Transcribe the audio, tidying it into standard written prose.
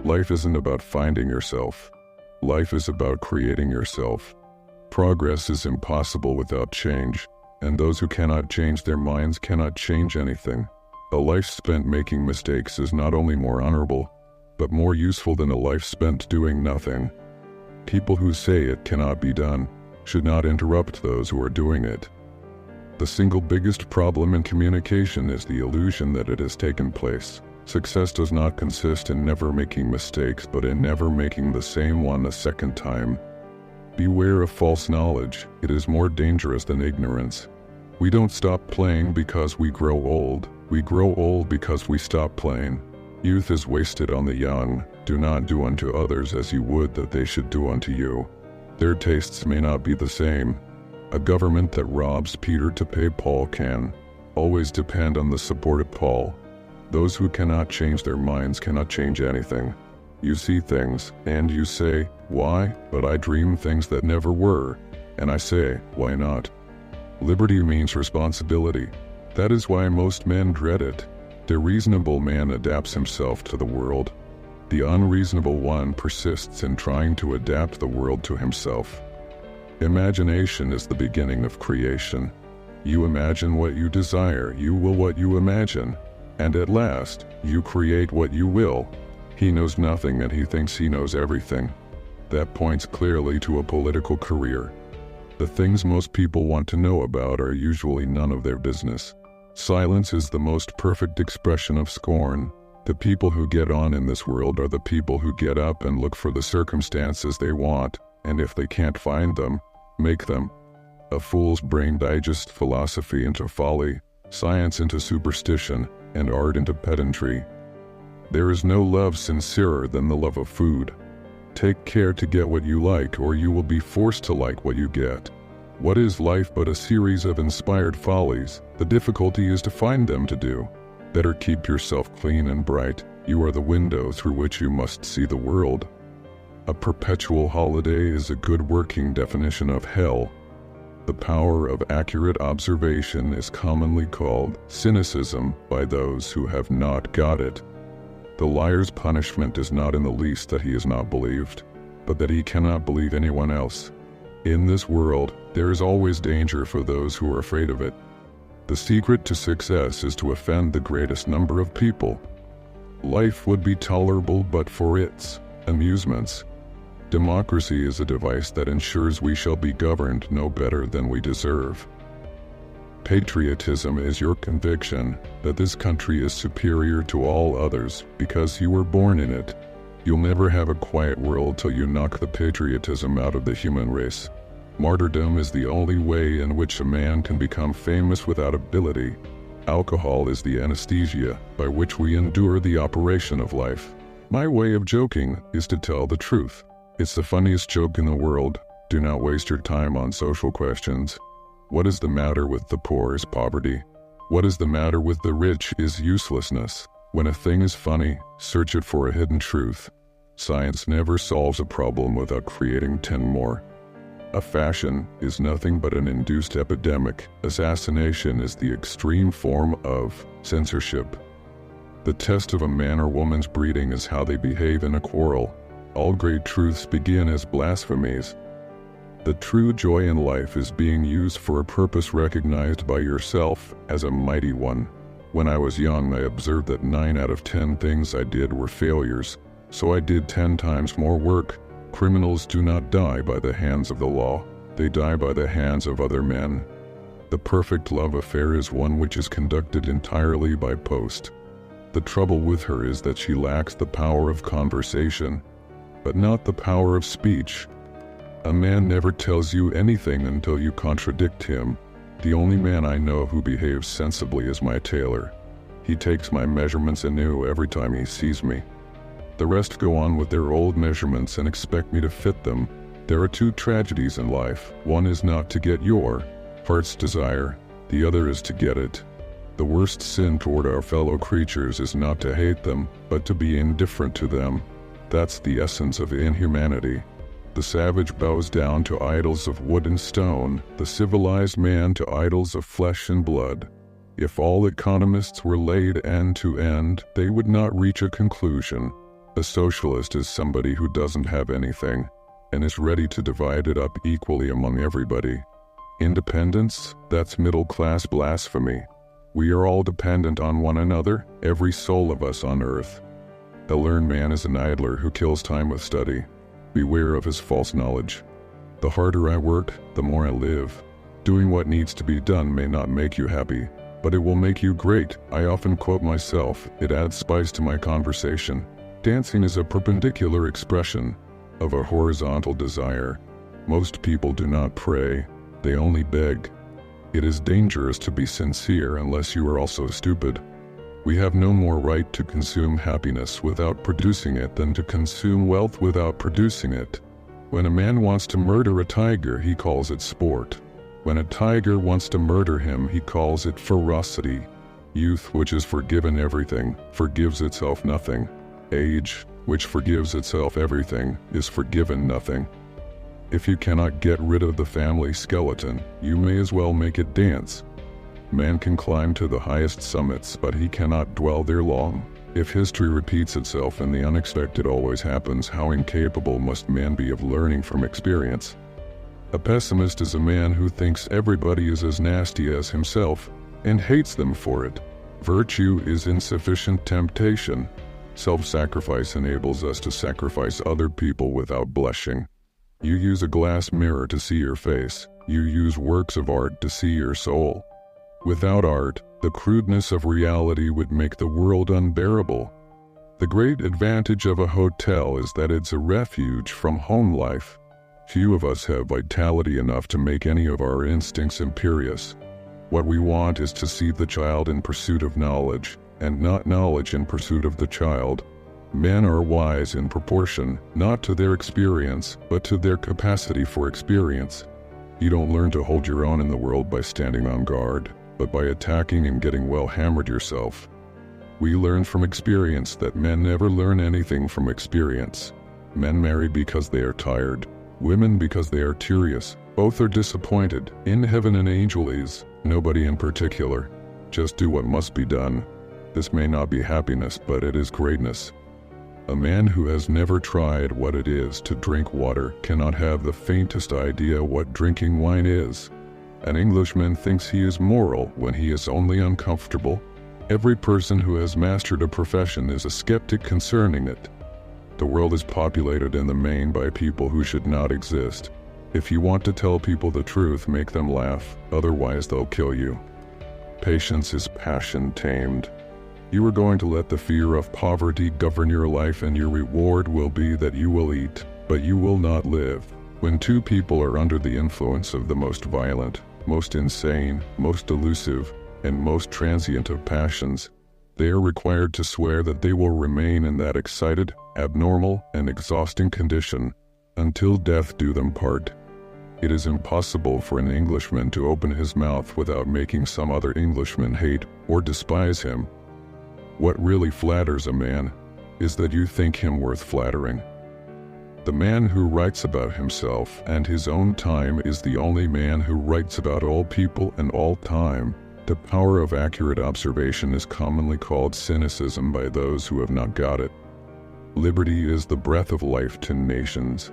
Life isn't about finding yourself. Life is about creating yourself. Progress is impossible without change, and those who cannot change their minds cannot change anything. A life spent making mistakes is not only more honorable, but more useful than a life spent doing nothing. People who say it cannot be done should not interrupt those who are doing it. The single biggest problem in communication is the illusion that it has taken place. Success does not consist in never making mistakes, but in never making the same one a second time. Beware of false knowledge. It is more dangerous than ignorance. We don't stop playing because we grow old. We grow old because we stop playing. Youth is wasted on the young. Do not do unto others as you would that they should do unto you. Their tastes may not be the same. A government that robs Peter to pay Paul can always depend on the support of Paul. Those who cannot change their minds cannot change anything. You see things, and you say, "Why? But I dream things that never were." And I say, "Why not?" Liberty means responsibility. That is why most men dread it. The reasonable man adapts himself to the world. The unreasonable one persists in trying to adapt the world to himself. Imagination is the beginning of creation. You imagine what you desire, you will what you imagine, and at last, you create what you will. He knows nothing and he thinks he knows everything. That points clearly to a political career. The things most people want to know about are usually none of their business. Silence is the most perfect expression of scorn. The people who get on in this world are the people who get up and look for the circumstances they want, and if they can't find them, make them. A fool's brain digests philosophy into folly, science into superstition, and art into pedantry. There is no love sincerer than the love of food. Take care to get what you like, or you will be forced to like what you get. What is life but a series of inspired follies? The difficulty is to find them to do. Better keep yourself clean and bright. You are the window through which you must see the world. A perpetual holiday is a good working definition of hell. The power of accurate observation is commonly called cynicism by those who have not got it. The liar's punishment is not in the least that he is not believed, but that he cannot believe anyone else. In this world, there is always danger for those who are afraid of it. The secret to success is to offend the greatest number of people. Life would be tolerable but for its amusements. Democracy is a device that ensures we shall be governed no better than we deserve. Patriotism is your conviction that this country is superior to all others because you were born in it. You'll never have a quiet world till you knock the patriotism out of the human race. Martyrdom is the only way in which a man can become famous without ability. Alcohol is the anesthesia by which we endure the operation of life. My way of joking is to tell the truth. It's the funniest joke in the world. Do not waste your time on social questions. What is the matter with the poor is poverty. What is the matter with the rich is uselessness. When a thing is funny, search it for a hidden truth. Science never solves a problem without creating 10 more. A fashion is nothing but an induced epidemic. Assassination is the extreme form of censorship. The test of a man or woman's breeding is how they behave in a quarrel. All great truths begin as blasphemies. The true joy in life is being used for a purpose recognized by yourself as a mighty one. When I was young, I observed that 9 out of 10 things I did were failures, so I did 10 times more work. Criminals do not die by the hands of the law, they die by the hands of other men. The perfect love affair is one which is conducted entirely by post. The trouble with her is that she lacks the power of conversation, but not the power of speech. A man never tells you anything until you contradict him. The only man I know who behaves sensibly is my tailor. He takes my measurements anew every time he sees me. The rest go on with their old measurements and expect me to fit them. There are 2 tragedies in life. One is not to get your heart's desire. The other is to get it. The worst sin toward our fellow creatures is not to hate them, but to be indifferent to them. That's the essence of inhumanity. The savage bows down to idols of wood and stone, the civilized man to idols of flesh and blood. If all economists were laid end to end, they would not reach a conclusion. A socialist is somebody who doesn't have anything and is ready to divide it up equally among everybody. Independence, that's middle-class blasphemy. We are all dependent on one another, every soul of us on earth. A learned man is an idler who kills time with study. Beware of his false knowledge. The harder I work, the more I live. Doing what needs to be done may not make you happy, but it will make you great. I often quote myself, it adds spice to my conversation. Dancing is a perpendicular expression of a horizontal desire. Most people do not pray, they only beg. It is dangerous to be sincere unless you are also stupid. We have no more right to consume happiness without producing it than to consume wealth without producing it. When a man wants to murder a tiger, he calls it sport. When a tiger wants to murder him, he calls it ferocity. Youth, which is forgiven everything, forgives itself nothing. Age, which forgives itself everything, is forgiven nothing. If you cannot get rid of the family skeleton, you may as well make it dance. Man can climb to the highest summits, but he cannot dwell there long. If history repeats itself and the unexpected always happens, how incapable must man be of learning from experience? A pessimist is a man who thinks everybody is as nasty as himself and hates them for it. Virtue is insufficient temptation. Self-sacrifice enables us to sacrifice other people without blushing. You use a glass mirror to see your face. You use works of art to see your soul. Without art, the crudeness of reality would make the world unbearable. The great advantage of a hotel is that it's a refuge from home life. Few of us have vitality enough to make any of our instincts imperious. What we want is to see the child in pursuit of knowledge, and not knowledge in pursuit of the child. Men are wise in proportion, not to their experience, but to their capacity for experience. You don't learn to hold your own in the world by standing on guard, but by attacking and getting well hammered yourself. We learn from experience that men never learn anything from experience. Men marry because they are tired, women because they are curious. Both are disappointed. In heaven an angel is, nobody in particular. Just do what must be done. This may not be happiness, but it is greatness. A man who has never tried what it is to drink water cannot have the faintest idea what drinking wine is. An Englishman thinks he is moral when he is only uncomfortable. Every person who has mastered a profession is a skeptic concerning it. The world is populated in the main by people who should not exist. If you want to tell people the truth, make them laugh, otherwise they'll kill you. Patience is passion tamed. You are going to let the fear of poverty govern your life, and your reward will be that you will eat, but you will not live. When two people are under the influence of the most violent, most insane, most elusive, and most transient of passions, they are required to swear that they will remain in that excited, abnormal, and exhausting condition until death do them part. It is impossible for an Englishman to open his mouth without making some other Englishman hate or despise him. What really flatters a man is that you think him worth flattering. The man who writes about himself and his own time is the only man who writes about all people and all time. The power of accurate observation is commonly called cynicism by those who have not got it. Liberty is the breath of life to nations.